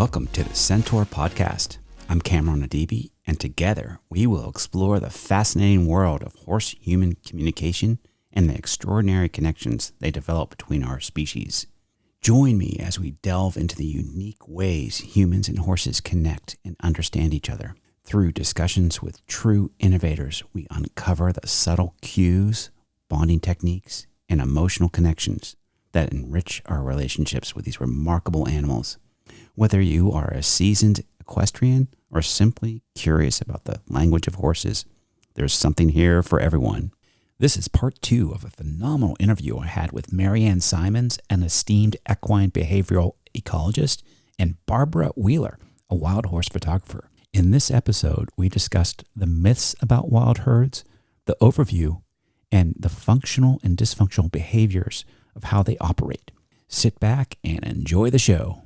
Welcome to the Centaur Podcast. I'm Cameron Adibi, and together we will explore the fascinating world of horse-human communication and the extraordinary connections they develop between our species. Join me as we delve into the unique ways humans and horses connect and understand each other. Through discussions with true innovators, we uncover the subtle cues, bonding techniques, and emotional connections that enrich our relationships with these remarkable animals. Whether you are a seasoned equestrian or simply curious about the language of horses, there's something here for everyone. This is part 2 of a phenomenal interview I had with Marianne Simonds, an esteemed equine behavioral ecologist, and Barbara Wheeler, a wild horse photographer. In this episode, we discussed the myths about wild herds, the overview, and the functional and dysfunctional behaviors of how they operate. Sit back and enjoy the show.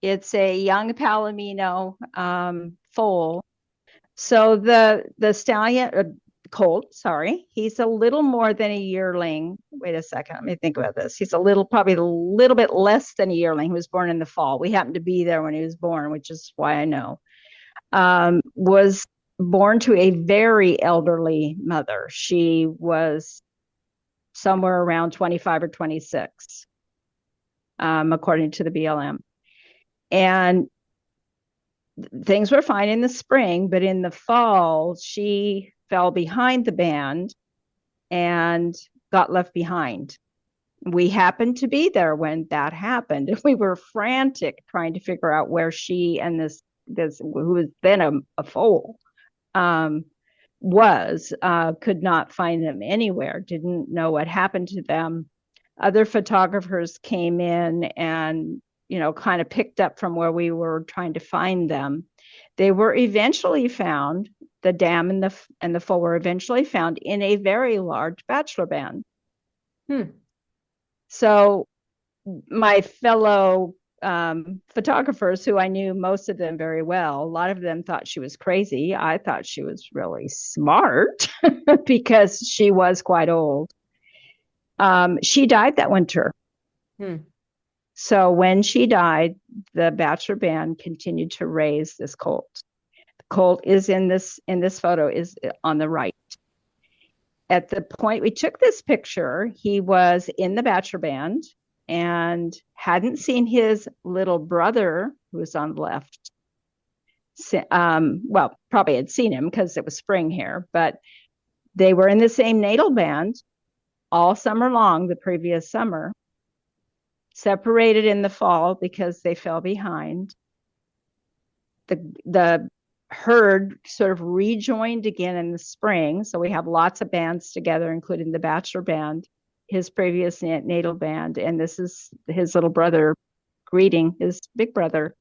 It's a young Palomino foal. So the stallion, colt, sorry, he's a little more than a yearling. Wait a second, let me think about this. He's probably a little bit less than a yearling. He was born in the fall. We happened to be there when he was born, which is why I know. Was born to a very elderly mother. She was somewhere around 25 or 26, according to the BLM. And things were fine in the spring, but in the fall, she fell behind the band and got left behind. We happened to be there when that happened, and we were frantic trying to figure out where she and this who was then a foal was. Could not find them anywhere. Didn't know what happened to them. Other photographers came in and kind of picked up from where we were trying to find them. They were eventually found. The dam and the foal were eventually found in a very large bachelor band. So my fellow photographers, who I knew most of them very well, a lot of them thought she was crazy. I thought she was really smart because she was quite old. She died that winter. So when she died, the bachelor band continued to raise this colt. The colt is in this photo, is on the right. At the point we took this picture, he was in the bachelor band and hadn't seen his little brother, who was on the left. Well, probably had seen him because it was spring here, but they were in the same natal band all summer long, the previous summer. Separated in the fall because they fell behind. The herd sort of rejoined again in the spring. So we have lots of bands together, including the bachelor band, his previous natal band. And this is his little brother greeting his big brother.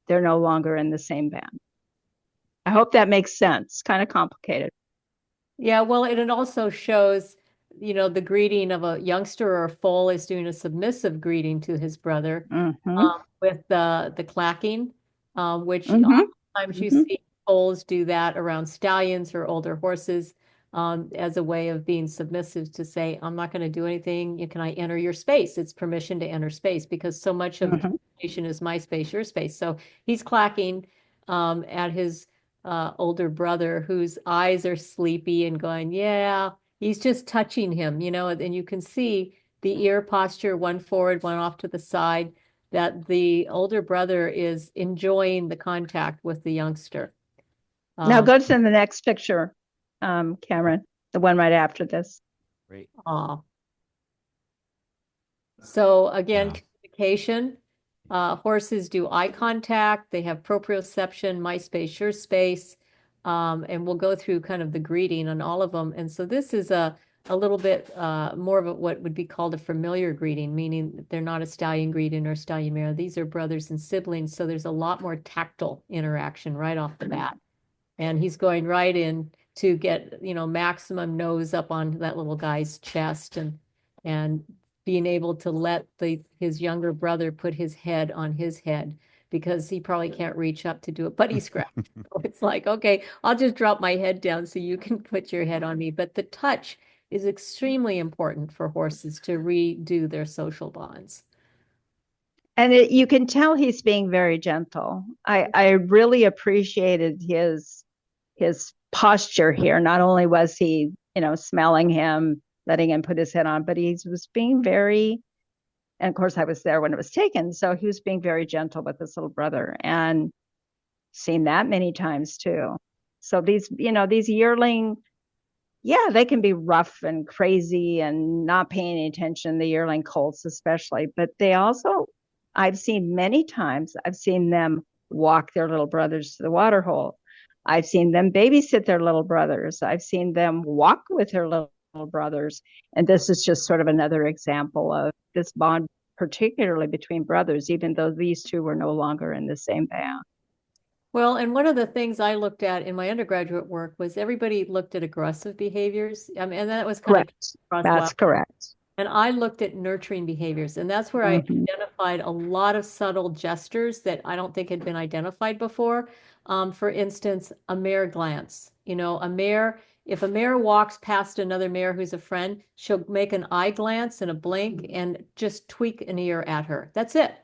They're no longer in the same band. I hope that makes sense. Kind of complicated. Yeah, well, and it also shows the greeting of a youngster or a foal is doing a submissive greeting to his brother with the clacking, which oftentimes you see foals do that around stallions or older horses as a way of being submissive to say, I'm not going to do anything. Can I enter your space? It's permission to enter space because so much of communication is my space, your space. So he's clacking at his older brother whose eyes are sleepy and going, yeah. He's just touching him, and you can see the ear posture, one forward, one off to the side, that the older brother is enjoying the contact with the youngster. Now go to the next picture, Cameron, the one right after this. Great. So again, communication. Horses do eye contact. They have proprioception, my space, your space. And we'll go through kind of the greeting on all of them. And so this is a little bit more of what would be called a familiar greeting, meaning they're not a stallion greeting or stallion mare. These are brothers and siblings. So there's a lot more tactile interaction right off the bat. And he's going right in to get, maximum nose up on that little guy's chest and being able to let his younger brother put his head on his head, because he probably can't reach up to do a buddy scratch. So it's like, okay, I'll just drop my head down so you can put your head on me. But the touch is extremely important for horses to redo their social bonds. And you can tell he's being very gentle. I really appreciated his posture here. Not only was he, smelling him, letting him put his head on, but he was being very, and of course I was there when it was taken. So he was being very gentle with his little brother, and seen that many times too. So these yearling, yeah, they can be rough and crazy and not paying any attention, the yearling colts especially, but they also, I've seen many times, I've seen them walk their little brothers to the water hole. I've seen them babysit their little brothers. I've seen them walk with their little brothers. And this is just sort of another example of this bond, particularly between brothers, even though these two were no longer in the same band. Well, and one of the things I looked at in my undergraduate work was everybody looked at aggressive behaviors. I mean, and that was kind Correct. That's correct. And I looked at nurturing behaviors, and that's where I identified a lot of subtle gestures that I don't think had been identified before. For instance, a mare glance. If a mare walks past another mare who's a friend, she'll make an eye glance and a blink and just tweak an ear at her. That's it.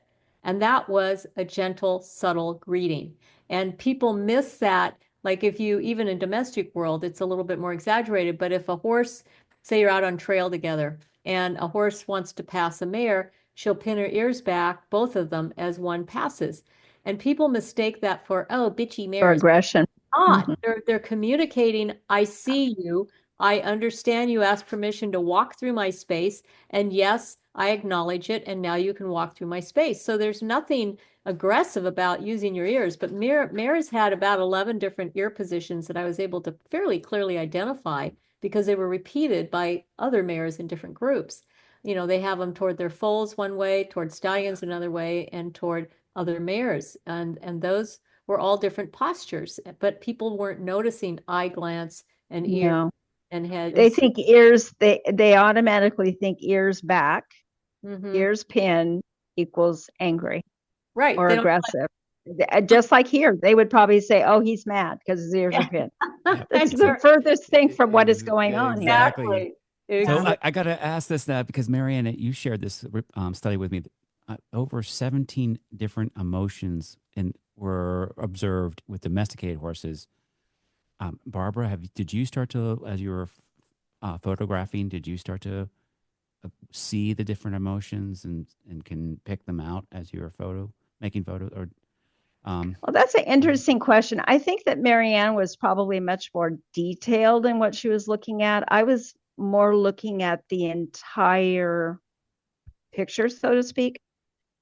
And that was a gentle, subtle greeting. And people miss that. Like if you, even in domestic world, it's a little bit more exaggerated, but if a horse, say you're out on trail together, and a horse wants to pass a mare, she'll pin her ears back, both of them, as one passes. And people mistake that for, oh, bitchy For mares. aggression. Not. They're communicating, I see you, I understand you asked permission to walk through my space, and yes, I acknowledge it, and now you can walk through my space. So there's nothing aggressive about using your ears, but mares had about 11 different ear positions that I was able to fairly clearly identify because they were repeated by other mares in different groups. They have them toward their foals one way, toward stallions another way, and toward other mares. And those were all different postures, but people weren't noticing eye glance and ear No. and head. They think ears, they automatically think ears back, ears pinned equals angry. Right. Or aggressive. Just like here, they would probably say, oh, he's mad because his ears are pinned. That's the furthest thing from what is going on here. Exactly. So I got to ask this now because Marianne, you shared this study with me. Over 17 different emotions were observed with domesticated horses. Barbara, did you start to, as you were photographing, did you start to see the different emotions and can pick them out as you were making photos? Or well, that's an interesting question. I think that Marianne was probably much more detailed in what she was looking at. I was more looking at the entire picture, so to speak,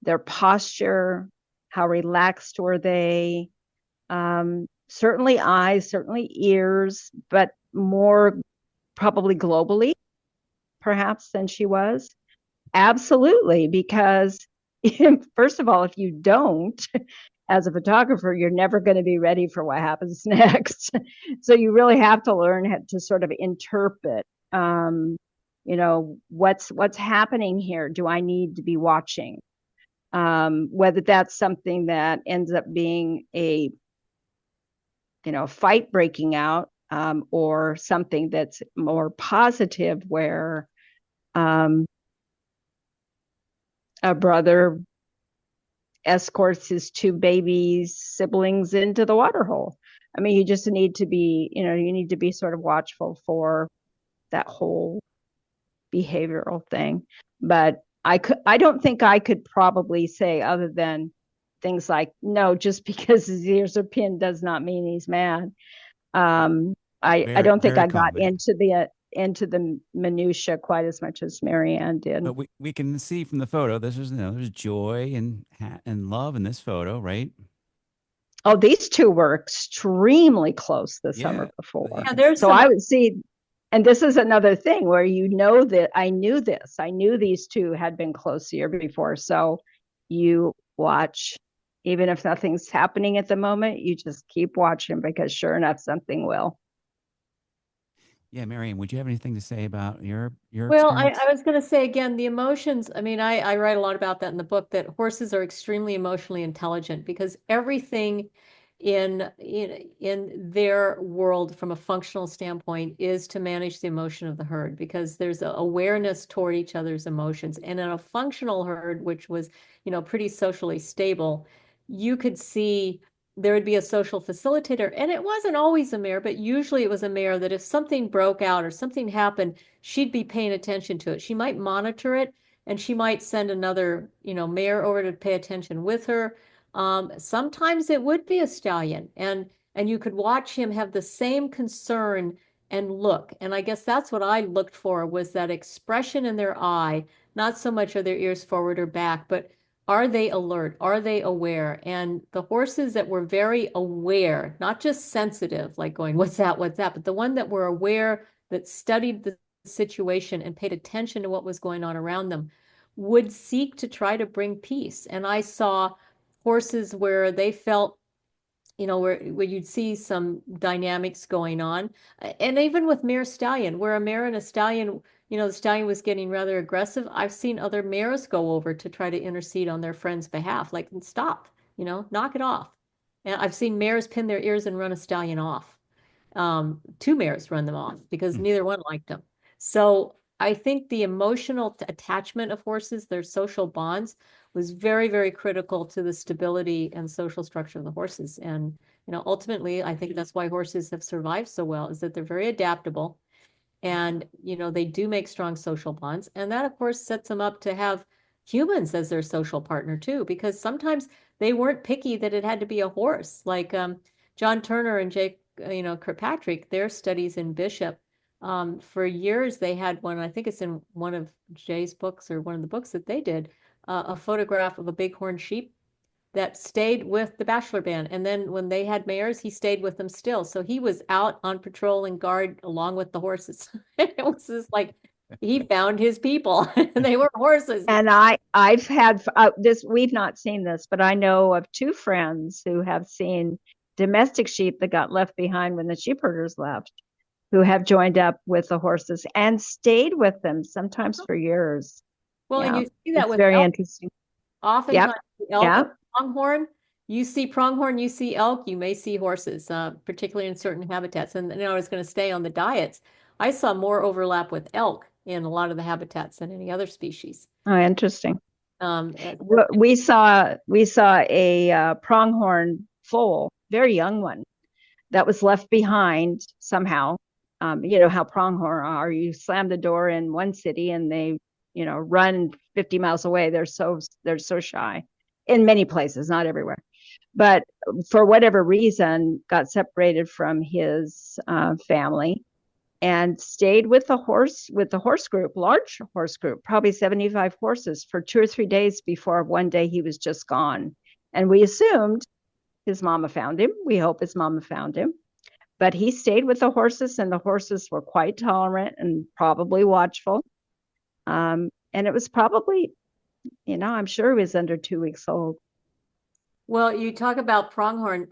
their posture, how relaxed were they, certainly eyes, certainly ears, but more probably globally, perhaps, than she was. Absolutely, because first of all, if you don't, as a photographer, you're never going to be ready for what happens next. So you really have to learn how to sort of interpret, what's happening here. Do I need to be watching? Whether that's something that ends up being a fight breaking out, or something that's more positive where a brother escorts his two baby siblings into the water hole. I mean, you just need to be, you need to be sort of watchful for that whole behavioral thing. But I don't think I could probably say, other than things like, no, just because his ears are pinned does not mean he's mad. I don't think I got into the minutia quite as much as Marianne did. But we can see from the photo, there's joy and love in this photo, right? Oh, these two were extremely close the summer before. Yeah, so I would see, and this is another thing where that I knew this. I knew these two had been close the year before. So you watch, even if nothing's happening at the moment, you just keep watching, because sure enough, something will. Yeah, Marianne, would you have anything to say about your Well, experience? I was going to say again, the emotions. I mean, I write a lot about that in the book, that horses are extremely emotionally intelligent because everything in their world from a functional standpoint is to manage the emotion of the herd, because there's a awareness toward each other's emotions. And in a functional herd, which was, pretty socially stable, you could see there would be a social facilitator, and it wasn't always a mare, but usually it was a mare that if something broke out or something happened, she'd be paying attention to it. She might monitor it, and she might send another, mare over to pay attention with her. Sometimes it would be a stallion, and you could watch him have the same concern and look. And I guess that's what I looked for, was that expression in their eye, not so much are their ears forward or back, but are they alert? Are they aware? And the horses that were very aware, not just sensitive, like going, what's that, but the one that were aware, that studied the situation and paid attention to what was going on around them, would seek to try to bring peace. And I saw horses where they felt, where you'd see some dynamics going on. And even with mare stallion, where a mare and a stallion, the stallion was getting rather aggressive, I've seen other mares go over to try to intercede on their friend's behalf, like, stop, knock it off. And I've seen mares pin their ears and run a stallion off. Two mares run them off because neither one liked them. So I think the emotional attachment of horses, their social bonds, was very, very critical to the stability and social structure of the horses. And, ultimately, I think that's why horses have survived so well, is that they're very adaptable, and, they do make strong social bonds. And that, of course, sets them up to have humans as their social partner too, because sometimes they weren't picky that it had to be a horse. Like John Turner and Jake, Kirkpatrick, their studies in Bishop, for years they had one, I think it's in one of Jay's books or one of the books that they did, a photograph of a bighorn sheep that stayed with the bachelor band. And then when they had mares, he stayed with them still. So he was out on patrol and guard along with the horses. It was just like he found his people and they were horses. And I've had this, we've not seen this, but I know of two friends who have seen domestic sheep that got left behind when the sheep herders left, who have joined up with the horses and stayed with them sometimes for years. Well, and you see that it's with very elk. Interesting. Oftentimes, elk, pronghorn, you see pronghorn, you see elk, you may see horses, particularly in certain habitats. And I was going to stay on the diets. I saw more overlap with elk in a lot of the habitats than any other species. Oh, interesting. We saw a pronghorn foal, very young one, that was left behind somehow. You know how pronghorn are. You slam the door in one city and they, run 50 miles away. They're so shy in many places, not everywhere. But for whatever reason, got separated from his family and stayed with the horse group, large horse group, probably 75 horses for 2 or 3 days before one day he was just gone. And we assumed his mama found him. We hope his mama found him. But he stayed with the horses, and the horses were quite tolerant and probably watchful. And it was probably, I'm sure he was under 2 weeks old. Well, you talk about pronghorn.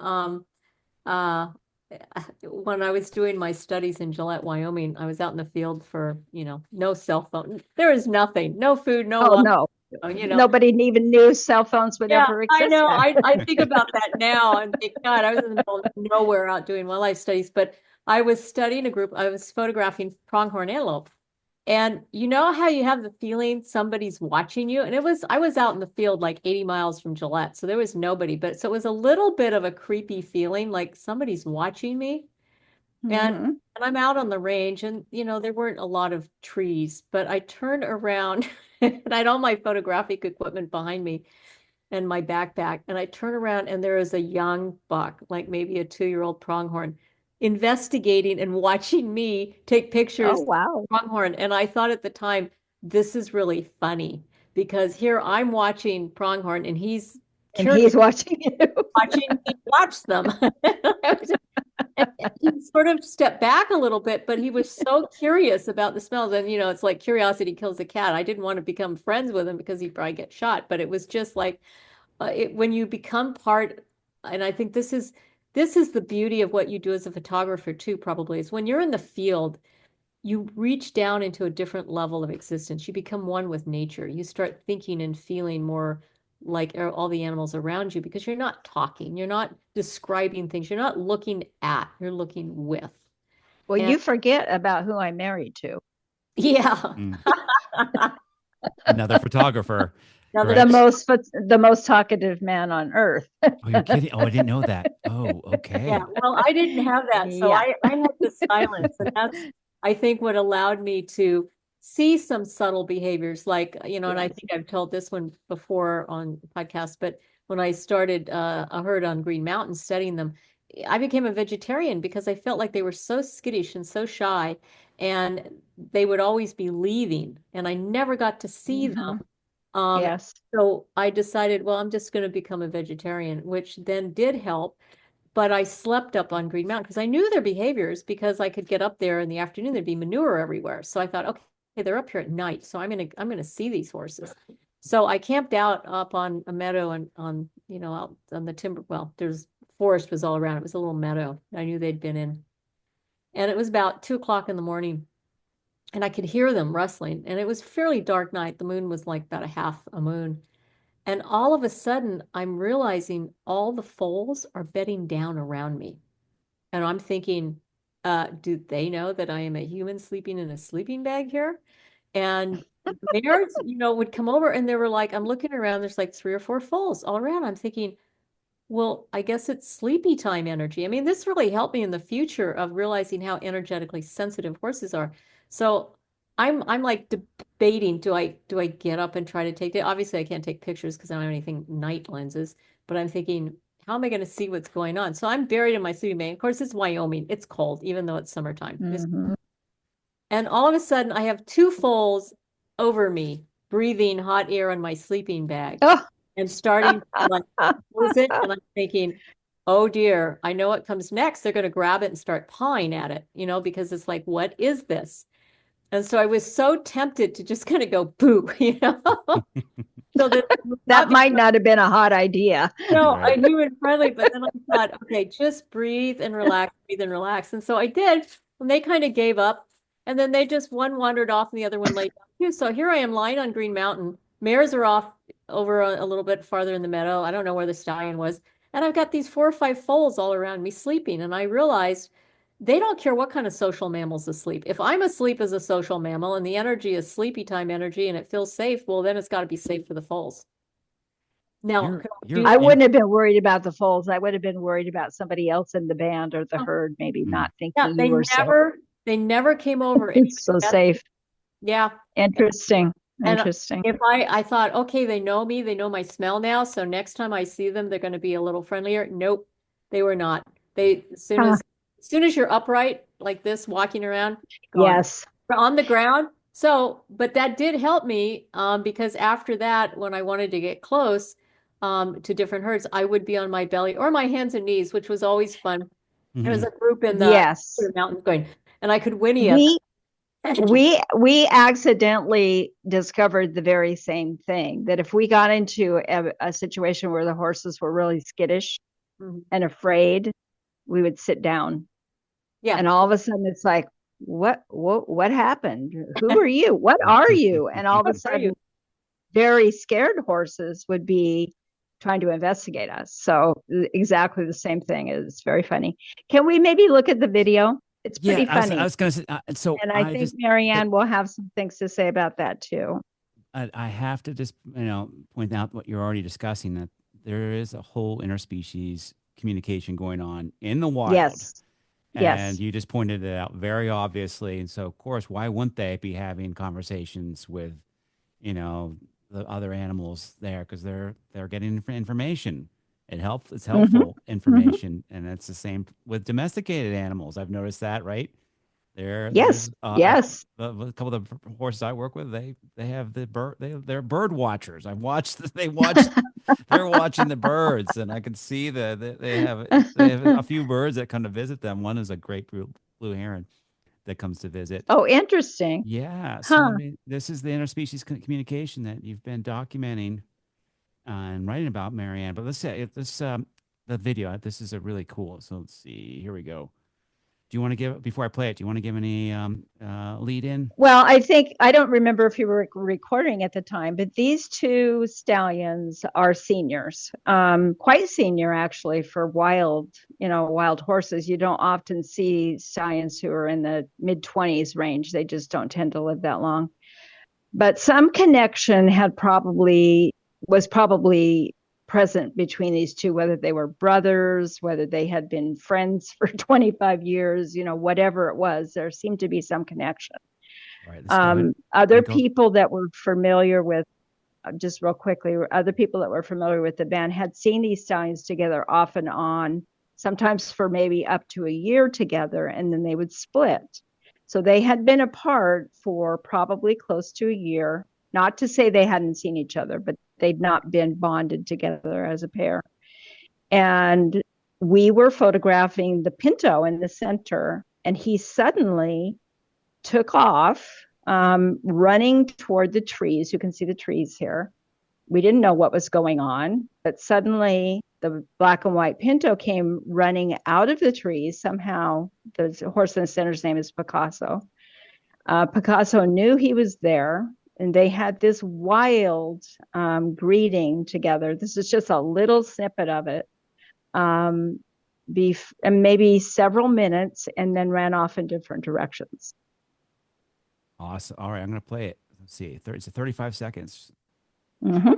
When I was doing my studies in Gillette, Wyoming, I was out in the field for, no cell phone. There is nothing, no food, no water. No. Nobody even knew cell phones would ever exist. I know. I think about that now and think, God, I was in the middle of nowhere out doing wildlife studies, but I was studying a group. I was photographing pronghorn antelope. And you know how you have the feeling somebody's watching you? And I was out in the field like 80 miles from Gillette, so there was nobody. But so it was a little bit of a creepy feeling, like somebody's watching me. And I'm out on the range, and there weren't a lot of trees, but I turned around and I had all my photographic equipment behind me and my backpack. And I turn around and there is a young buck, like maybe a 2-year-old pronghorn, investigating and watching me take pictures of pronghorn. And I thought at the time, this is really funny, because here I'm watching pronghorn and he's watching you. Watching me watch them. He sort of stepped back a little bit, but he was so curious about the smells. And, it's like curiosity kills a cat. I didn't want to become friends with him because he'd probably get shot. But it was just like when you become part, and I think this is the beauty of what you do as a photographer too, probably, is when you're in the field, you reach down into a different level of existence. You become one with nature. You start thinking and feeling more like all the animals around you because you're not talking, you're not describing things, you're not looking at, you're looking with. Well, And you forget about who I'm married to. yeah. Mm. Another photographer. Another The Correct. most talkative man on earth. Oh, you're kidding. Oh, I didn't know that. Oh, Yeah, okay. well, I didn't have that. So Yeah. I had the silence. And that's, I think, what allowed me to see some subtle behaviors. Like, and I Yes. think I've told this one before on podcast, but when I started a herd on Green Mountain studying them, I became a vegetarian because I felt like they were so skittish and so shy, and they would always be leaving, and I never got to see them. Mhm. Um, Yes. so I decided, well, I'm just going to become a vegetarian, which then did help. But I slept up on Green Mountain because I knew their behaviors because I could get up there in the afternoon, there'd be manure everywhere. So I thought, okay, they're up here at night. So I'm gonna see these horses. So I camped out up on a meadow and out on the timber. Well, there's forest was all around. It was a little meadow I knew they'd been in. And it was about 2 o'clock in the morning. And I could hear them rustling. And it was fairly dark night. The moon was like about a half a moon. And all of a sudden, I'm realizing all the foals are bedding down around me. And I'm thinking, do they know that I am a human sleeping in a sleeping bag here? And bears, would come over and they were like, I'm looking around, there's like 3 or 4 foals all around. I'm thinking, well, I guess it's sleepy time energy. I mean, this really helped me in the future of realizing how energetically sensitive horses are. So I'm like debating, do I get up and try to take it? Obviously, I can't take pictures because I don't have anything night lenses, but I'm thinking, how am I going to see what's going on? So I'm buried in my sleeping bag. Of course, it's Wyoming. It's cold, even though it's summertime. Mhm. And all of a sudden, I have 2 foals over me, breathing hot air in my sleeping bag Oh. and starting to like close it. And I'm thinking, oh dear, I know what comes next. They're going to grab it and start pawing at it, because it's like, what is this? And so I was so tempted to just kind of go boo, so that That might not have been a hot idea. no, I Right. knew it friendly, but then I thought, okay, just breathe and relax, breathe and relax. And so I did, and they kind of gave up. And then they just one wandered off and the other one laid down too. So here I am lying on Green Mountain. Mares are off over a little bit farther in the meadow. I don't know where the stallion was. And I've got these 4 or 5 foals all around me sleeping. And I realized they don't care what kind of social mammal's asleep. If I'm asleep as a social mammal and the energy is sleepy time energy and it feels safe, well, then it's got to be safe for the foals. Now, You're could I you're do I that? in wouldn't have been worried about the foals. I would have been worried about somebody else in the band or the Oh, herd, maybe mm, not thinking yeah, you were so they never came over. so safe. Yeah. Interesting. And Interesting. if I thought, okay, they know me, they know my smell now, so next time I see them, they're going to be a little friendlier. Nope, they were not. They Huh. as soon as you're upright like this, walking around, gone. Yes. We're on the ground. So, but that did help me because after that, when I wanted to get close to different herds, I would be on my belly or my hands and knees, which was always fun. There was mhm. a group in the Yes. mountains going, and I could whinny at We them. we accidentally discovered the very same thing, that if we got into a situation where the horses were really skittish Mhm. and afraid, we would sit down. Yeah. And all of a sudden it's like, what happened? Who are you? What are you? And all of a What are you? sudden very scared horses would be trying to investigate us. So exactly the same thing. Is very funny. Can we maybe look at the video? It's Yeah, pretty I funny. was gonna say. So And I I think just that Marianne will have some things to say about that too. I have to just point out what you're already discussing, that there is a whole interspecies communication going on in the wild, Yes. and Yes. you just pointed it out very obviously. And so, of course, why wouldn't they be having conversations with you know the other animals there, because they're getting information. It's Mm-hmm. helpful Mm-hmm. information, and it's the same with domesticated animals. I've noticed that, right? Yes. There's Yes. a couple of the horses I work with. They have the bird. They're bird watchers. I've watched. They watch. They're watching the birds, and I can see they have a few birds that come to visit them. One is a great blue heron that comes to visit. Oh, interesting. Yeah. So I Huh. mean, this is the interspecies communication that you've been documenting and writing about, Marianne. But let's say this the video. This is a really cool. So let's see. Here we go. Do you want to give, before I play it, do you want to give any lead in? Well, I don't remember if you were recording at the time, but these two stallions are seniors, quite senior actually for wild horses. You don't often see stallions who are in the mid-20s range. They just don't tend to live that long. But some connection was probably present between these two, whether they were brothers, whether they had been friends for 25 years, whatever it was, there seemed to be some connection. All right, let's go ahead. Other people that were familiar with, just real quickly, other people that were familiar with the band had seen these stallions together off and on, sometimes for maybe up to a year together, and then they would split. So they had been apart for probably close to a year. Not to say they hadn't seen each other, but they'd not been bonded together as a pair. And we were photographing the pinto in the center, and he suddenly took off, running toward the trees. You can see the trees here. We didn't know what was going on, but suddenly the black and white pinto came running out of the trees. Somehow, the horse in the center's name is Picasso. Picasso knew he was there, and they had this wild greeting together. This is just a little snippet of it. And maybe several minutes, and then ran off in different directions. Awesome. All right, I'm going to play it. Let's see. It's 35 seconds. Mm-hmm.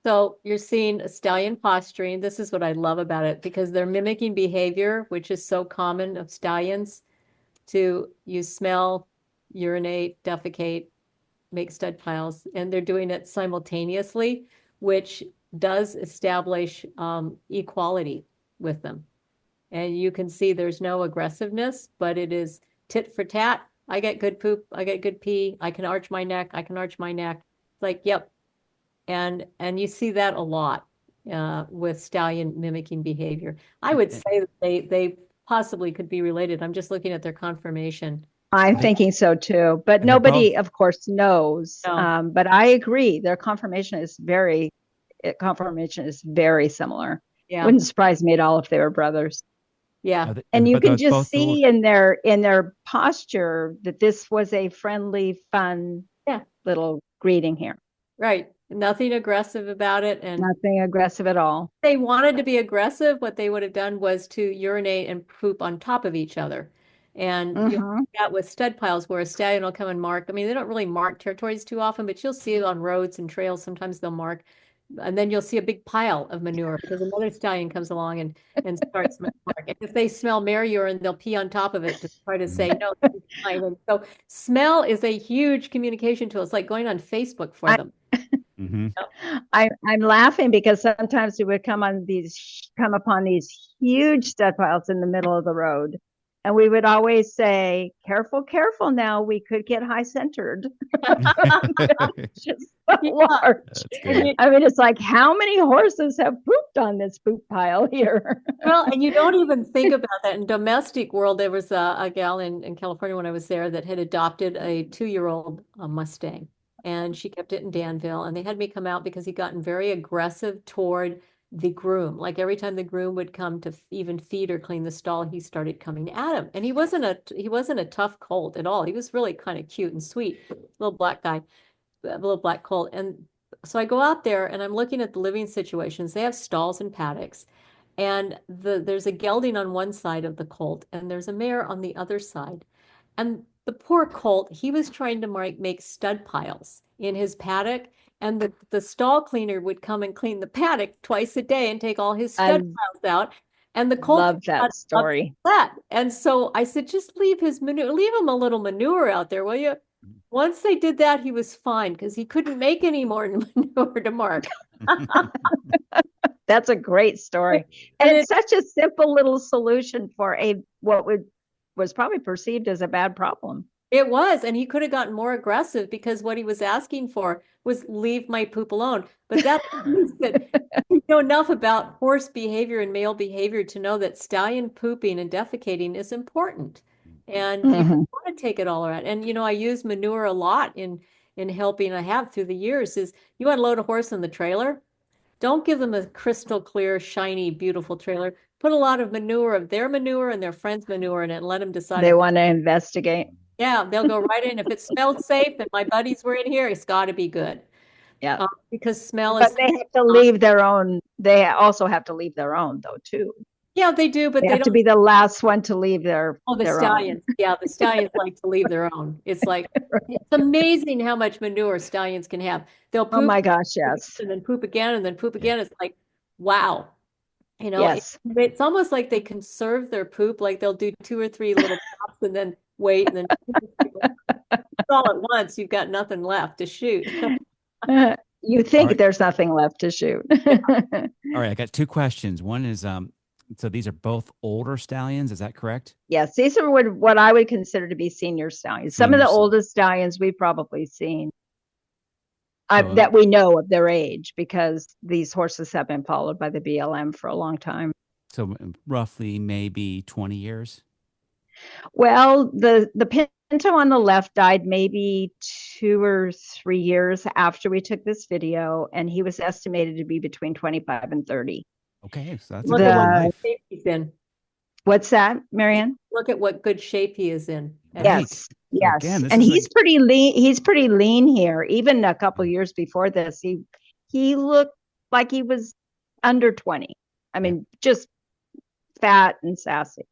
So you're seeing a stallion posturing. This is what I love about it, because they're mimicking behavior, which is so common of stallions, to use smell, urinate, defecate, make stud piles, and they're doing it simultaneously, which does establish equality with them. And you can see there's no aggressiveness, but it is tit for tat. I get good poop, I get good pee, I can arch my neck, I can arch my neck. It's like, yep. And you see that a lot with stallion mimicking behavior. I would say that they possibly could be related. I'm just looking at their conformation. I'm thinking so too, but nobody, of course, knows. No. But I agree, their conformation is very similar. Yeah. Wouldn't surprise me at all if they were brothers. Yeah. And you can just see in their posture that this was a friendly, fun little greeting here. Right. Nothing aggressive about it. And nothing aggressive at all. If they wanted to be aggressive, what they would have done was to urinate and poop on top of each other. And you do that with stud piles, where a stallion will come and mark. I mean, they don't really mark territories too often, but you'll see it on roads and trails. Sometimes they'll mark. And then you'll see a big pile of manure because another stallion comes along and starts mark. And if they smell mare urine, they'll pee on top of it to try to say, no, this is fine. And so smell is a huge communication tool. It's like going on Facebook for them. Mm-hmm. I'm laughing because sometimes we would come upon these huge stud piles in the middle of the road. And we would always say, careful, careful now, we could get high centered. Just so large. I mean, it's like, how many horses have pooped on this poop pile here? Well, and you don't even think about that. In domestic world, there was a gal in California when I was there that had adopted a 2-year-old Mustang. And she kept it in Danville. And they had me come out because he'd gotten very aggressive toward the groom. Like every time the groom would come to even feed or clean the stall, he started coming at him. And he wasn't a tough colt at all. He was really kind of cute and sweet, little black guy, a little black colt. And so I go out there and I'm looking at the living situations. They have stalls and paddocks. And there's a gelding on one side of the colt and there's a mare on the other side. And the poor colt, he was trying to make stud piles in his paddock. And the stall cleaner would come and clean the paddock twice a day and take all his stud piles out. And the colt love that story. And so I said, just leave his manure, leave him a little manure out there, will you? Once they did that, he was fine because he couldn't make any more manure to mark. That's a great story. And it's such a simple little solution for what was probably perceived as a bad problem. It was, and he could have gotten more aggressive because what he was asking for was leave my poop alone. But that means that you know enough about horse behavior and male behavior to know that stallion pooping and defecating is important. And you want to take it all around. And I use manure a lot in helping. I have through the years. Is you want to load a horse in the trailer, don't give them a crystal clear, shiny, beautiful trailer. Put a lot of manure, of their manure and their friends' manure in it, and let them decide. They want to investigate. Yeah, they'll go right in. If it smells safe and my buddies were in here, it's got to be good. Yeah. Because smell But is. they have to leave their own. They also have to leave their own, though, too. Yeah, they do, but They they have to don't. be the last one to leave their. Oh, the their stallions. Own. Yeah, the stallions like to leave their own. It's like, it's amazing how much manure stallions can have. They'll Oh poop my gosh, yes. and then poop again and then poop again. It's like, wow. You know, Yes. it's almost like they conserve their poop. Like they'll do 2 or 3 little pops and then wait and then all at once. You've got nothing left to shoot. You think right. there's nothing left to shoot. All right, I got 2 questions. One is, so these are both older stallions, is that correct? Yes, these are what I would consider to be senior stallions. Some of the oldest stallions we've probably seen that we know of their age, because these horses have been followed by the BLM for a long time. So roughly maybe 20 years? Well, the Pinto on the left died maybe 2 or 3 years after we took this video, and he was estimated to be between 25 and 30. Okay, so that's a good life. Shape he's in. What's that, Marianne? Look at what good shape he is in. Yes. So yes. again, and he's pretty lean. He's pretty lean here. Even a couple years before this, he looked like he was under 20. I mean, just fat and sassy.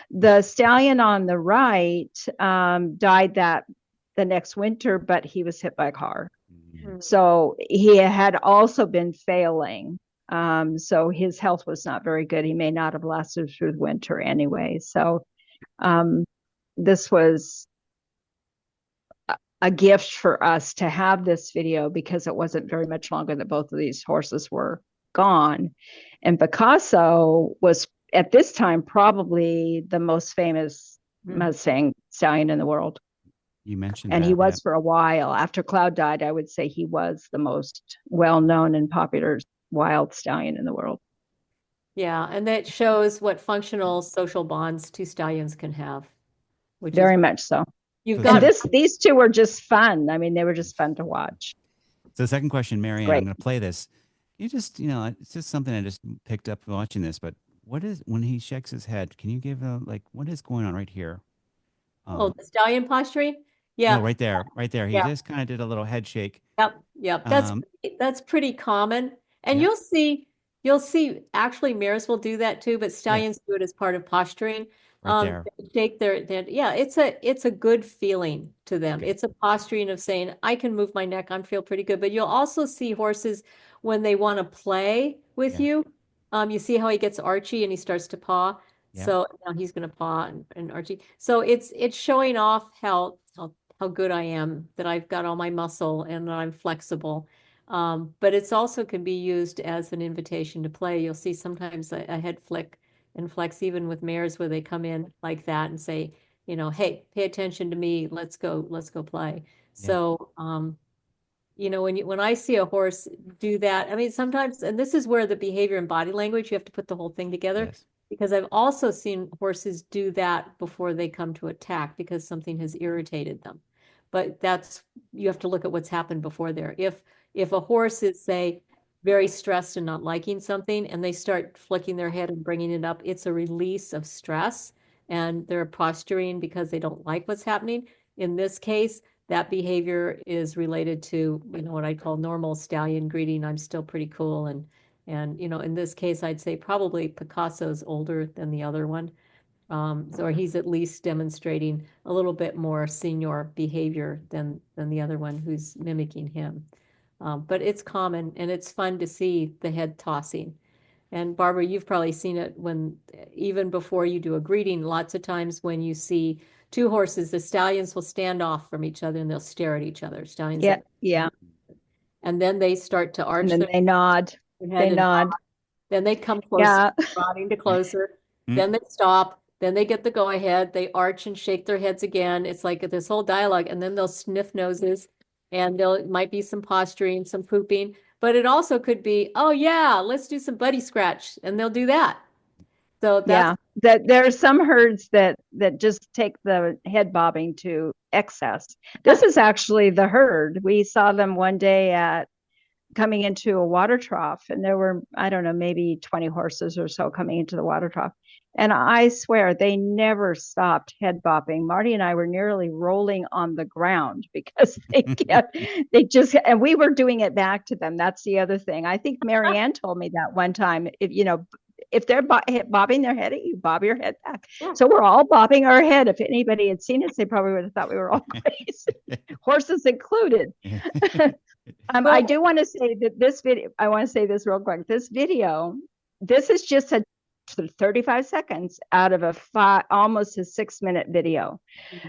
The stallion on the right died the next winter, but he was hit by a car. Mm-hmm. So he had also been failing. So his health was not very good. He may not have lasted through the winter anyway. So this was a gift for us to have this video, because it wasn't very much longer that both of these horses were gone. And Picasso was at this time probably the most famous Mustang stallion in the world. You mentioned and that, he was for a while. After Cloud died, I would say he was the most well-known and popular wild stallion in the world. Yeah, and that shows what functional social bonds 2 stallions can have. Which very much so. You've got these 2 were just fun. I mean, they were just fun to watch. So the second question, Marianne, I'm going to play this. You just, it's just something I just picked up watching this, but what is, when he shakes his head, can you give what is going on right here? The stallion posturing? Yeah. No, right there. He just kind of did a little head shake. Yep. That's pretty common. And you'll see actually mares will do that too, but stallions do it as part of posturing. Right there. Shake it's a good feeling to them. Okay. It's a posturing of saying, I can move my neck, I feel pretty good. But you'll also see horses when they want to play with you. You see how he gets archy and he starts to paw. Yeah. So now he's going to paw and archy. So it's showing off how good I am, that I've got all my muscle and that I'm flexible. But it's also can be used as an invitation to play. You'll see sometimes a head flick and flex, even with mares, where they come in like that and say, hey, pay attention to me. Let's go play. Yeah. So, when I see a horse do that, I mean, sometimes, and this is where the behavior and body language, you have to put the whole thing together. Yes. Because I've also seen horses do that before they come to attack, because something has irritated them. But you have to look at what's happened before there. If a horse is, say, very stressed and not liking something, and they start flicking their head and bringing it up, it's a release of stress, and they're posturing because they don't like what's happening. In this case, that behavior is related to, what I call normal stallion greeting. I'm still pretty cool. And in this case, I'd say probably Picasso's older than the other one. So he's at least demonstrating a little bit more senior behavior than the other one who's mimicking him. But it's common, and it's fun to see the head tossing. And Barbara, you've probably seen it even before you do a greeting, lots of times when you see 2 horses, the stallions will stand off from each other and they'll stare at each other. Stallions. Yeah. And then they start to arch. And then they nod. They nod. Then they come closer, nodding to closer. Then they stop. Then they get the go ahead. They arch and shake their heads again. It's like this whole dialogue. And then they'll sniff noses, and might be some posturing, some pooping. But it also could be, oh yeah, let's do some buddy scratch, and they'll do that. So that's that there are some herds that just take the head bobbing to excess. This is actually the herd. We saw them one day at coming into a water trough, and there were, I don't know, maybe 20 horses or so coming into the water trough. And I swear they never stopped head bopping. Marty and I were nearly rolling on the ground because and we were doing it back to them. That's the other thing. I think Marianne told me that one time, if they're bobbing their head at you, bob your head back. Yeah. So we're all bobbing our head. If anybody had seen us, they probably would have thought we were all crazy, horses included. I do want to say that this video, I want to say this real quick. This video, this is just a 35 seconds out of almost a 6-minute video.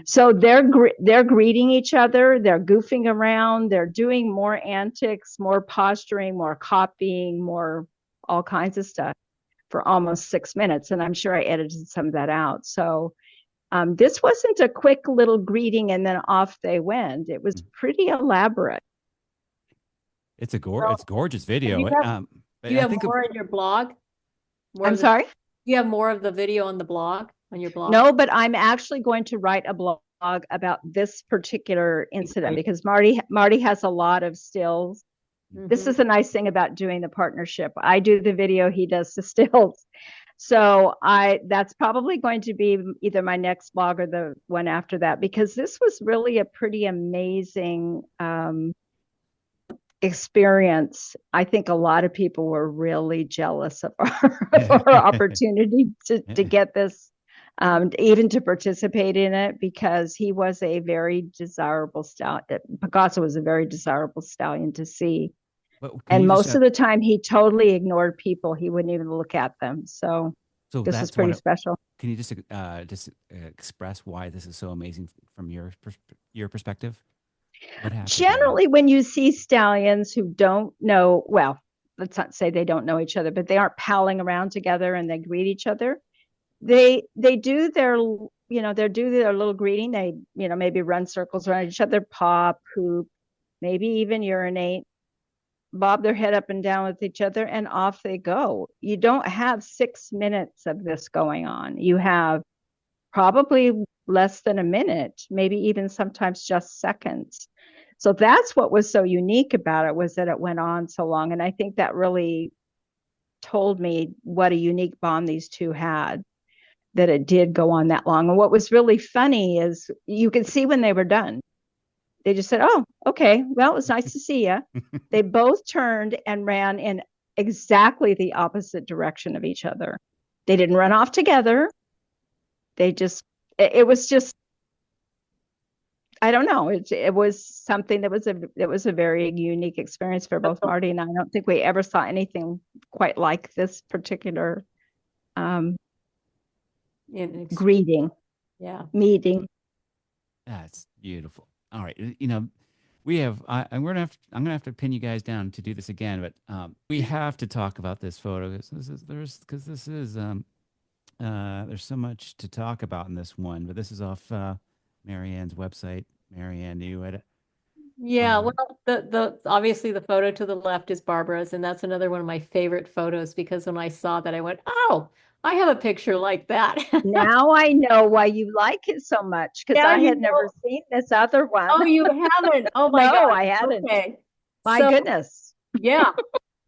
So they're greeting each other, they're goofing around, they're doing more antics, more posturing, more copying, more all kinds of stuff for almost 6 minutes. And I'm sure I edited some of that out. So this wasn't a quick little greeting and then off they went. It was pretty elaborate. It's it's gorgeous video. You have more in your blog? I'm sorry? You have more of the video on the blog, on your blog? No, but I'm actually going to write a blog about this particular incident because Marty has a lot of stills. Mm-hmm. This is a nice thing about doing the partnership. I do the video, he does the stills. So that's probably going to be either my next blog or the one after that, because this was really a pretty amazing experience. I think a lot of people were really jealous of our opportunity to get this, even to participate in it, because he was a very desirable stallion. Picasso was a very desirable stallion to see. And most of the time he totally ignored people. He wouldn't even look at them. So this is pretty special. Can you just express why this is so amazing from your perspective? Generally, when you see stallions who don't know, well, let's not say they don't know each other, but they aren't palling around together and they greet each other. They do their, they do their little greeting. They, maybe run circles around each other, paw, poop, maybe even urinate, bob their head up and down with each other, and off they go. You don't have 6 minutes of this going on. You have probably less than a minute, maybe even sometimes just seconds. So that's what was so unique about it, was that it went on so long. And I think that really told me what a unique bond these two had, that it did go on that long. And what was really funny is you could see when they were done, they just said, "Oh, okay, well, it was nice to see you." They both turned and ran in exactly the opposite direction of each other. They didn't run off together. They just, it was just, I don't know. It was something that was a very unique experience for both Marty and I. I don't think we ever saw anything quite like this particular greeting. Yeah. Meeting. That's beautiful. All right. We have, I'm going to have to pin you guys down to do this again, but we have to talk about this photo because there's so much to talk about in this one, but this is off Marianne's website. Marianne, do you edit? Yeah, well, the obviously the photo to the left is Barbara's, and that's another one of my favorite photos, because when I saw that, I went, "Oh, I have a picture like that." Now I know why you like it so much, because I had never seen this other one. Oh, you haven't? Oh my God. No, I hadn't. Okay. My goodness. Yeah.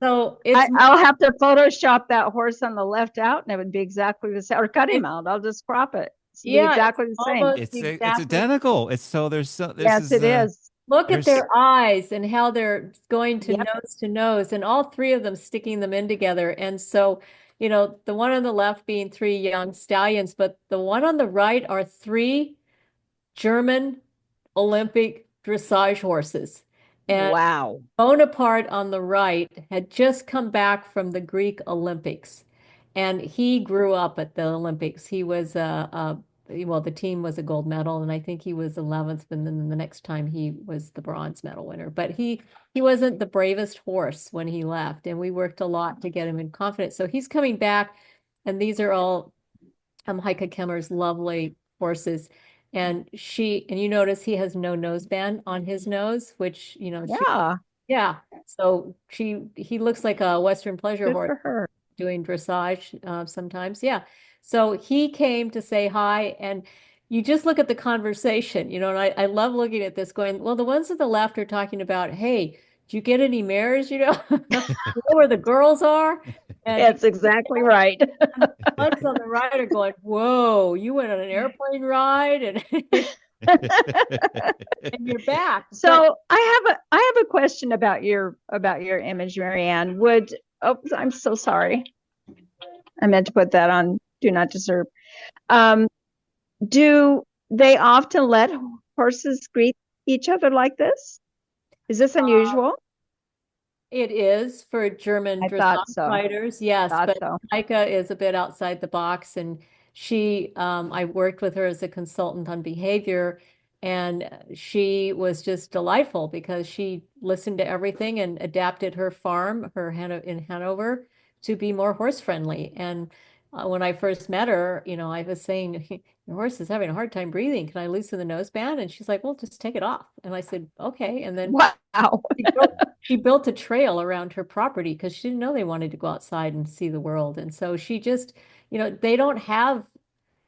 So I'll have to Photoshop that horse on the left out, and it would be exactly the same, or cut him out. I'll just crop it. Yeah, exactly the same. It's identical. It is. Look at their eyes and how they're going to nose to nose, and all three of them sticking them in together. And so, the one on the left being 3 young stallions, but the one on the right are 3 German Olympic dressage horses. And wow. Bonaparte on the right had just come back from the Greek Olympics, and he grew up at the Olympics. He was well, the team was a gold medal, and I think he was 11th, and then the next time he was the bronze medal winner. But he wasn't the bravest horse when he left, and we worked a lot to get him in confidence. So he's coming back, and these are all Heike Kemmer's lovely horses. And you notice he has no noseband on his nose, which, yeah. So he looks like a Western pleasure horse doing dressage sometimes. Yeah. So he came to say hi, and you just look at the conversation, and I love looking at this going, well, the ones to the left are talking about, hey, do you get any mares, you know? You know where the girls are? And That's exactly right. the bugs on the ride are going, whoa, you went on an airplane ride and and you're back. But So I have a question about your image, Marianne. Would oh I'm so sorry. I meant to put that on Do Not Disturb. Um, do they often let horses greet each other like this? Is this unusual? it is for German I thought dressage so. riders, yes, Thought but so. Heike is a bit outside the box, and I worked with her as a consultant on behavior, and she was just delightful because she listened to everything and adapted her farm, in Hanover, to be more horse friendly. And when I first met her, you know, I was saying, your horse is having a hard time breathing. Can I loosen the noseband? And she's like, well, just take it off. And I said, okay. And then Wow. she built a trail around her property because she didn't know they wanted to go outside and see the world. And so she just, you know, they don't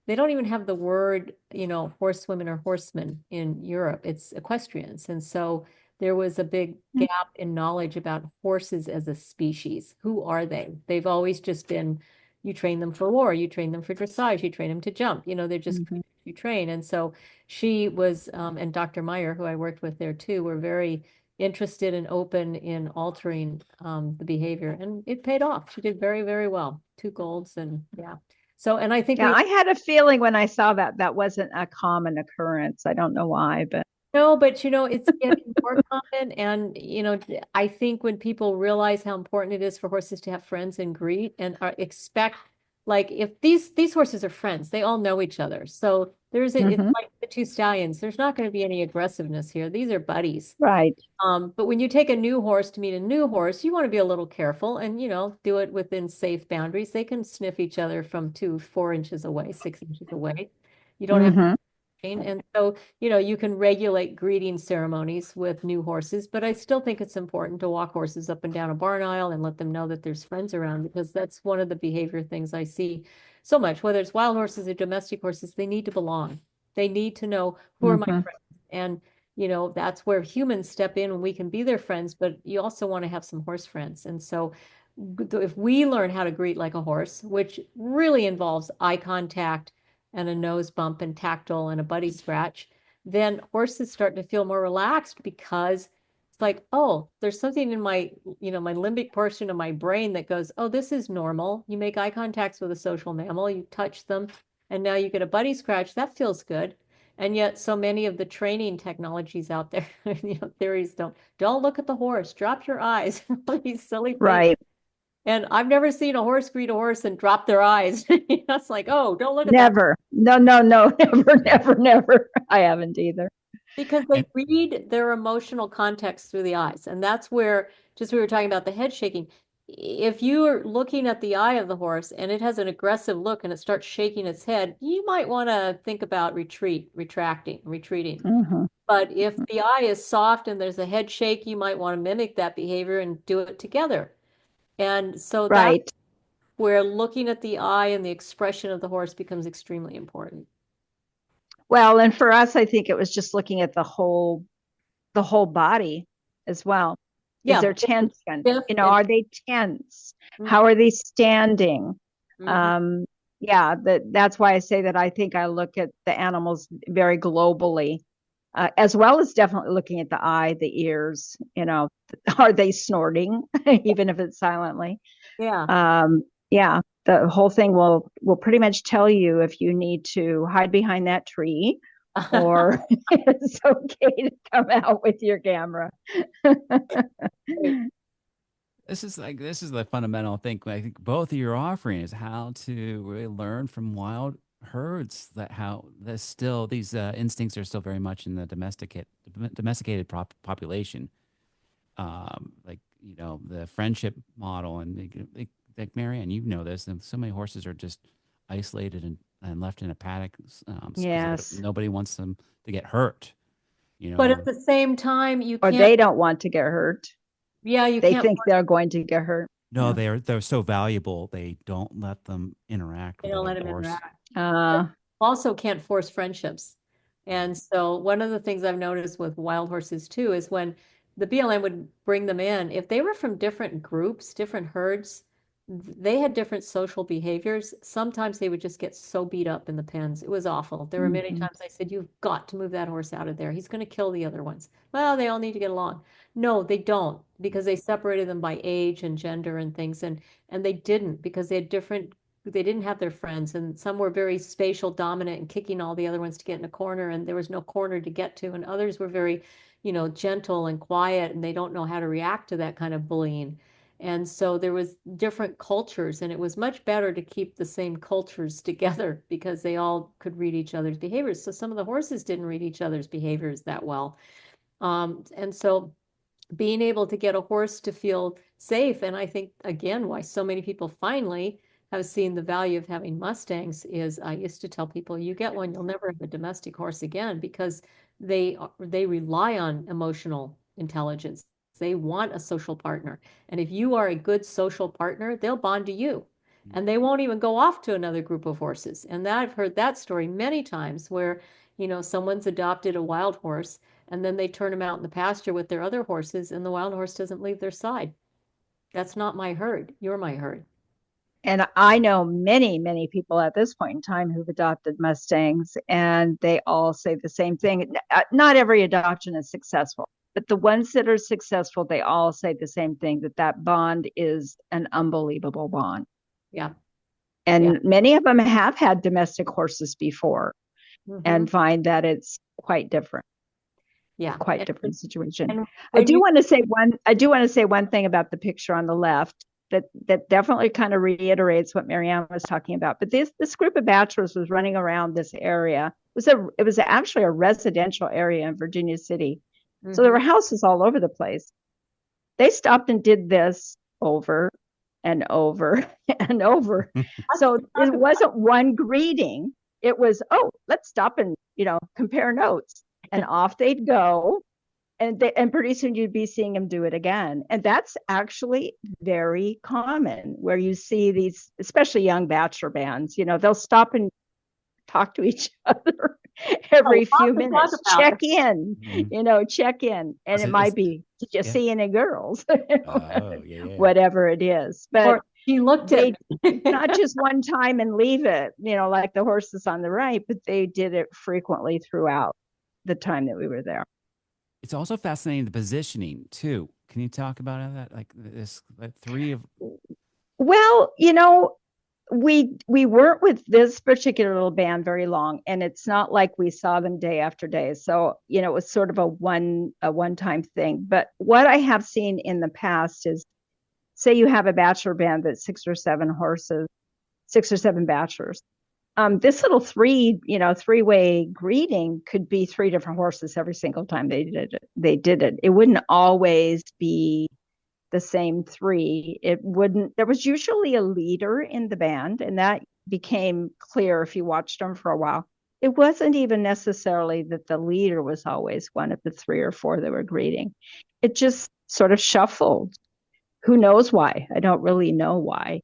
even have the word, you know, horsewomen or horsemen in Europe. It's equestrians. And so there was a big gap in knowledge about horses as a species. Who are they? They've always just been, you train them for war, you train them for dressage, you train them to jump, you know, they're just you train. And so she was, and Dr. Meyer, who I worked with there too, were very interested and open in altering the behavior. And it paid off. She did very, very well. 2 golds and yeah. So, and I think Yeah, I had a feeling when I saw that that wasn't a common occurrence. I don't know why, but no, but you know, it's getting more common. And, you know, I think when people realize how important it is for horses to have friends and greet and expect, like, if these horses are friends, they all know each other. So it's like the 2 stallions. There's not going to be any aggressiveness here. These are buddies. right. But when you take a new horse to meet a new horse, you want to be a little careful and, you know, do it within safe boundaries. They can sniff each other from 4 inches away, 6 inches away. You don't have Mm-hmm. and so, you know, you can regulate greeting ceremonies with new horses, but I still think it's important to walk horses up and down a barn aisle and let them know that there's friends around because that's one of the behavior things I see so much, whether it's wild horses or domestic horses, they need to belong. They need to know who are my Mm-hmm. friends. And, you know, that's where humans step in and we can be their friends, but you also want to have some horse friends. And so if we learn how to greet like a horse, which really involves eye contact, and a nose bump and tactile and a buddy scratch, then horses start to feel more relaxed because it's like, oh, there's something in my, you know, my limbic portion of my brain that goes, oh, this is normal. You make eye contacts with a social mammal, you touch them, and now you get a buddy scratch. That feels good. And yet so many of the training technologies out there, you know, theories don't look at the horse, drop your eyes, these silly things. Right. And I've never seen a horse greet a horse and drop their eyes. It's like, oh, don't look at that. Never. No, no, no, never, never, never. I haven't either. Because they read their emotional context through the eyes. And that's where, just we were talking about the head shaking. If you are looking at the eye of the horse and it has an aggressive look and it starts shaking its head, you might want to think about retreating. But if the eye is soft and there's a head shake, you might want to mimic that behavior and do it together. And so that's Right. where looking at the eye and the expression of the horse becomes extremely important. Well, and for us, I think it was just looking at the whole body as well. Yeah. Is there tension? Stiff You know, and- are they tense? How are they standing? Mhm. Yeah, that's why I say that I think I look at the animals very globally, as well as definitely looking at the eye, the ears, you know, are they snorting, even if it's silently? Yeah. Yeah, the whole thing will pretty much tell you if you need to hide behind that tree or it's okay to come out with your camera. This is the fundamental thing I think both of you are offering is how to really learn from wild herds that how there's still these instincts are still very much in the domesticated population. Like you know the friendship model and like Marianne, you know this, and so many horses are just isolated and left in a paddock Yes. nobody wants them to get hurt. You know, But at the same time, you Or can't. they don't want to get hurt. Yeah, you They can't. think they're going to get hurt. no, Yeah. they're so valuable they don't let them interact They with don't other let them horse. interact. Also can't force friendships. And so one of the things I've noticed with wild horses too is when the BLM would bring them in. If they were from different groups, different herds, they had different social behaviors. Sometimes they would just get so beat up in the pens. It was awful. There were many times I said, "You've got to move that horse out of there. He's going to kill the other ones." Well, they all need to get along. No, they don't, because they separated them by age and gender and things, and they didn't, because they had different, they didn't have their friends, and some were very spatial dominant and kicking all the other ones to get in a corner, and there was no corner to get to, and others were very, gentle and quiet, and they don't know how to react to that kind of bullying. And so there was different cultures, and it was much better to keep the same cultures together because they all could read each other's behaviors. So some of the horses didn't read each other's behaviors that well. And so being able to get a horse to feel safe, and I think, again, why so many people finally have seen the value of having Mustangs is, I used to tell people, you get one, you'll never have a domestic horse again, because they rely on emotional intelligence. They want a social partner. And if you are a good social partner, they'll bond to you. And they won't even go off to another group of horses. And I've heard that story many times where, someone's adopted a wild horse and then they turn them out in the pasture with their other horses, and the wild horse doesn't leave their side. That's not my herd. You're my herd. And I know many, many people at this point in time who've adopted Mustangs, and they all say the same thing. Not every adoption is successful, but the ones that are successful, they all say the same thing, that bond is an unbelievable bond. Yeah. And many of them have had domestic horses before and find that it's quite different. Yeah. Quite different situation. I do want to say one thing about the picture on the left that definitely kind of reiterates what Marianne was talking about. But this group of bachelors was running around this area. It was actually a residential area in Virginia City. So there were houses all over the place. They stopped and did this over and over and over. So it wasn't one greeting. It was, oh, let's stop and, compare notes. And off they'd go. And pretty soon you'd be seeing them do it again. And that's actually very common, where you see these, especially young bachelor bands, they'll stop and talk to each other every few minutes, check in. And it might be, did you see any girls? Whatever it is. But he looked at not just one time and leave it, like the horses on the right, but they did it frequently throughout the time that we were there. It's also fascinating, the positioning too. Can you talk about that? Like this, three of. Well, we weren't with this particular little band very long, and it's not like we saw them day after day. So, it was sort of a one-time thing. But what I have seen in the past is, say you have a bachelor band that's 6 or 7 horses, 6 or 7 bachelors. This little three-way greeting could be 3 different horses every single time they did it. It wouldn't always be the same 3. There was usually a leader in the band, and that became clear if you watched them for a while. It wasn't even necessarily that the leader was always one of the 3 or 4 that were greeting. It just sort of shuffled. Who knows why? I don't really know why.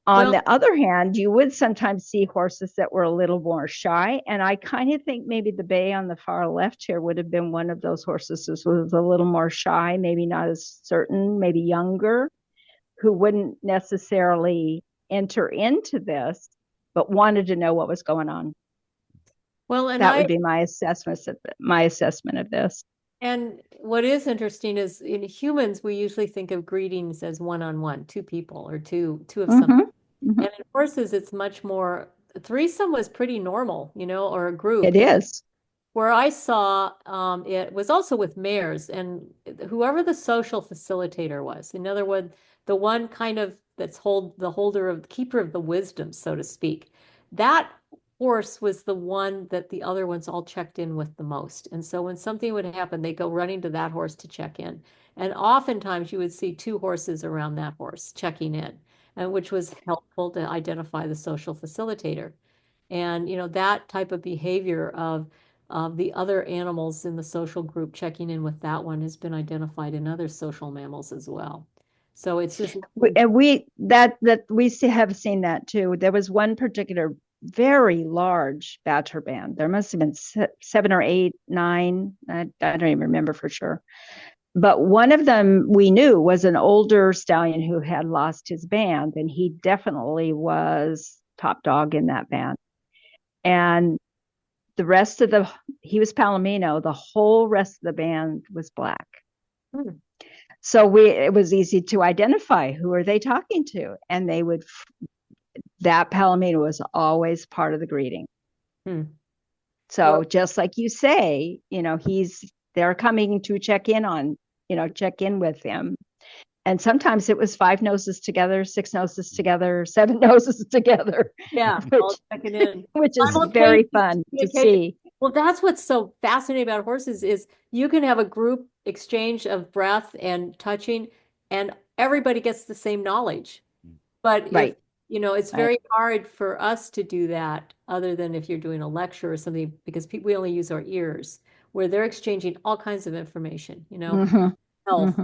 On the other hand, you would sometimes see horses that were a little more shy. And I kind of think maybe the bay on the far left here would have been one of those horses that was a little more shy, maybe not as certain, maybe younger, who wouldn't necessarily enter into this, but wanted to know what was going on. Well, and that would be my assessment of this. And what is interesting is, in humans, we usually think of greetings as one-on-one, 2 people or two of something. And in horses, it's much more, threesome was pretty normal, or a group. It is. Where I saw it was also with mares, and whoever the social facilitator was, in other words, the one kind of that's keeper of the wisdom, so to speak, that horse was the one that the other ones all checked in with the most. And so when something would happen, they go running to that horse to check in. And oftentimes you would see 2 horses around that horse checking in, and which was helpful to identify the social facilitator. And, that type of behavior of the other animals in the social group checking in with that one has been identified in other social mammals as well. So it's just, and we have seen that too. There was one particular very large bachelor band. There must have been 7 or 8, 9. I don't even remember for sure. But one of them we knew was an older stallion who had lost his band, and he definitely was top dog in that band. And the rest of he was Palomino, the whole rest of the band was black. So it was easy to identify who are they talking to, and that Palomino was always part of the greeting. So just like you say, they're coming to check in with him. And sometimes it was 5 noses together, 6 noses together, 7 noses together. Yeah, all checking in. Which is very fun to see. Well, that's what's so fascinating about horses is you can have a group exchange of breath and touching, and everybody gets the same knowledge. But if, it's very hard for us to do that other than if you're doing a lecture or something, because we only use our ears, where they're exchanging all kinds of information, health,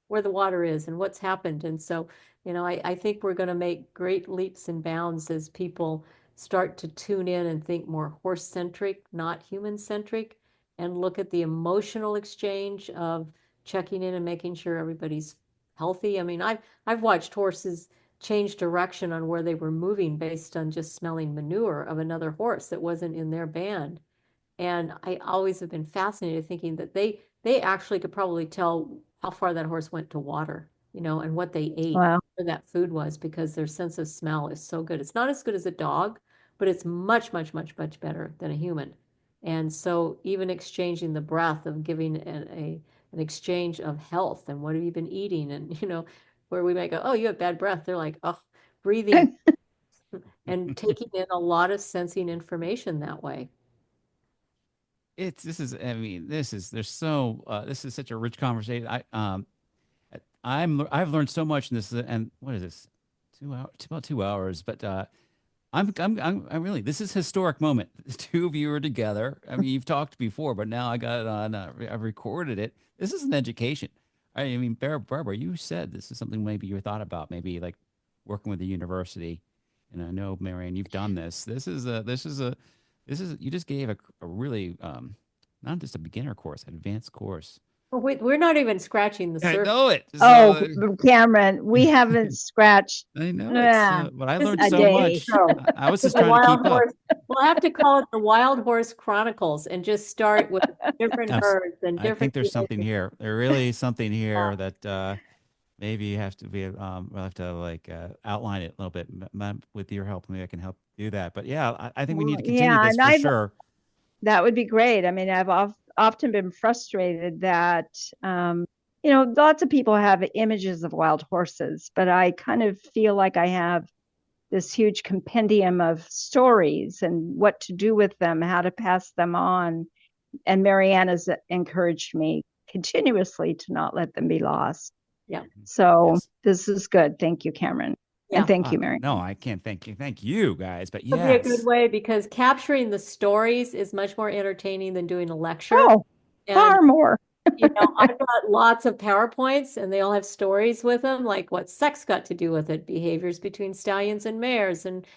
where the water is and what's happened. And so, I think we're going to make great leaps and bounds as people start to tune in and think more horse-centric, not human-centric, and look at the emotional exchange of checking in and making sure everybody's healthy. I mean, I've watched horses change direction on where they were moving based on just smelling manure of another horse that wasn't in their band. And I always have been fascinated thinking that they actually could probably tell how far that horse went to water, and what they ate, where that food was, because their sense of smell is so good. It's not as good as a dog, but it's much, much, much, much better than a human. And so even exchanging the breath of giving an exchange of health and what have you been eating, and where we might go, oh, you have bad breath. They're like, oh, breathing and taking in a lot of sensing information that way. This is such a rich conversation. I've learned so much in this, and what is this? 2 hours, about 2 hours, but I'm really, this is a historic moment. The two of you are together. I mean, you've talked before, but now I got it on, I've recorded it. This is an education. I mean, Barbara, you said this is something maybe you thought about, maybe like working with the university. And I know, Marianne, you've done this. You just gave a really, not just a beginner course, an advanced course. Well, we're not even scratching the surface. I know it. Cameron, we haven't scratched. I know it. But I learned so much. I was just The trying to keep horse. up. We'll have to call it the Wild Horse Chronicles and just start with different herds and different. I think there's something here. There really is something here that maybe you have to we'll have to like outline it a little bit. With your help, maybe I can help do that. But yeah, I think we need to continue this for sure. That would be great. I mean, I've often been frustrated that, lots of people have images of wild horses, but I kind of feel like I have this huge compendium of stories and what to do with them, how to pass them on. And Marianne has encouraged me continuously to not let them be lost. Yeah. So This is good. Thank you, Cameron. Yeah. And thank you, Mary. No, I can't thank you. Thank you, guys. But yes. It'd be a good way because capturing the stories is much more entertaining than doing a lecture. Oh, far more. I've got lots of PowerPoints and they all have stories with them, like what sex got to do with it, behaviors between stallions and mares. And,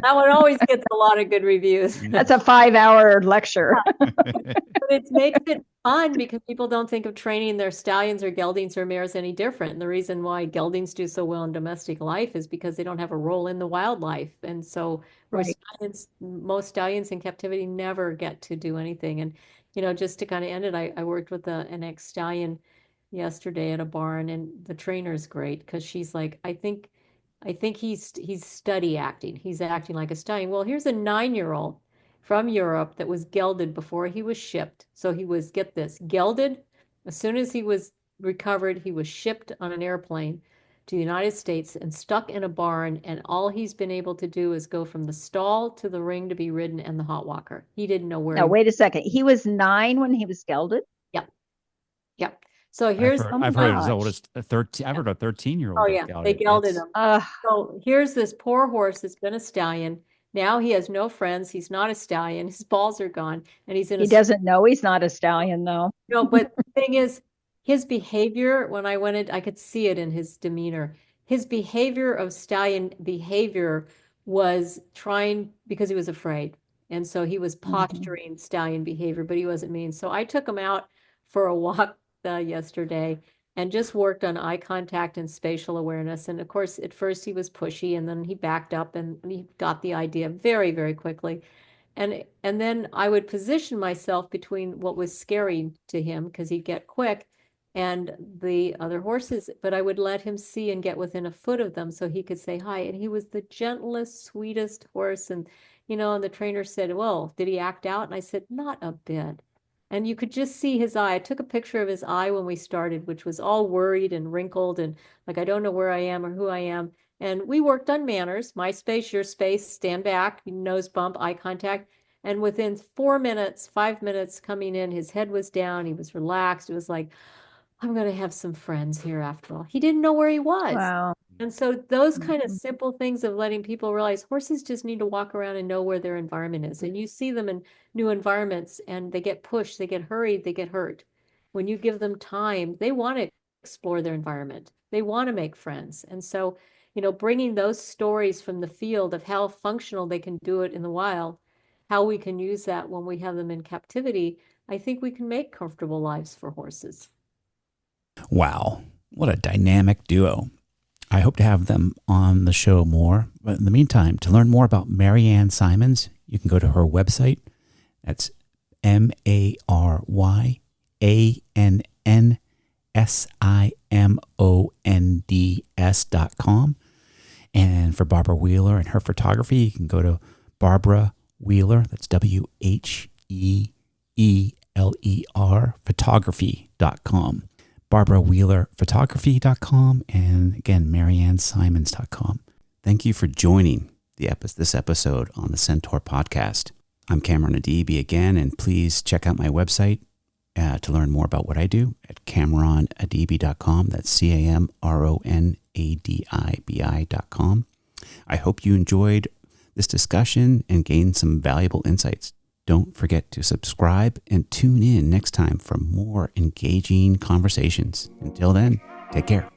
that one always gets a lot of good reviews. That's a 5-hour lecture. But it makes it fun because people don't think of training their stallions or geldings or mares any different. And the reason why geldings do so well in domestic life is because they don't have a role in the wildlife. And so most stallions in captivity never get to do anything. And, just to kind of end it, I worked with an ex-stallion yesterday at a barn, and the trainer is great because she's like, I think he's study acting. He's acting like a stallion. Well, here's a 9-year-old from Europe that was gelded before he was shipped. So he was, get this, gelded. As soon as he was recovered, he was shipped on an airplane to the United States and stuck in a barn. And all he's been able to do is go from the stall to the ring to be ridden and the hot walker. He didn't know where. Now, wait a second. He was 9 when he was gelded? Yep. So here's I've heard as old as 13. I've heard a 13-year-old. Oh yeah, they gelded him. So here's this poor horse that's been a stallion. Now he has no friends. He's not a stallion. His balls are gone, and he's in. He doesn't know he's not a stallion, though. No, but the thing is, his behavior. When I went in, I could see it in his demeanor. His behavior of stallion behavior was trying because he was afraid, and so he was posturing stallion behavior, but he wasn't mean. So I took him out for a walk yesterday and just worked on eye contact and spatial awareness. And of course, at first he was pushy, and then he backed up and he got the idea very, very quickly. And then I would position myself between what was scary to him, because he'd get quick, and the other horses, but I would let him see and get within a foot of them so he could say hi. And he was the gentlest, sweetest horse. And, and the trainer said, well, did he act out? And I said, not a bit. And you could just see his eye. I took a picture of his eye when we started, which was all worried and wrinkled and like, I don't know where I am or who I am. And we worked on manners, my space, your space, stand back, nose bump, eye contact. And within 4 minutes, 5 minutes coming in, his head was down. He was relaxed. It was like, I'm going to have some friends here after all. He didn't know where he was. Wow. And so those kind of simple things of letting people realize horses just need to walk around and know where their environment is. And you see them in new environments and they get pushed, they get hurried, they get hurt. When you give them time, they want to explore their environment. They want to make friends. And so, bringing those stories from the field of how functional they can do it in the wild, how we can use that when we have them in captivity, I think we can make comfortable lives for horses. Wow, what a dynamic duo. I hope to have them on the show more. But in the meantime, to learn more about Marianne Simonds, you can go to her website. That's MARYANNSIMONDS.com. And for Barbara Wheeler and her photography, you can go to Barbara Wheeler, that's WHEELER, photography.com. BarbaraWheelerPhotography.com, and again, MarianneSimons.com. Thank you for joining this episode on the Centaur Podcast. I'm Cameron Adibi again, and please check out my website to learn more about what I do at CameronAdibi.com. That's CameronAdibi.com. I hope you enjoyed this discussion and gained some valuable insights. Don't forget to subscribe and tune in next time for more engaging conversations. Until then, take care.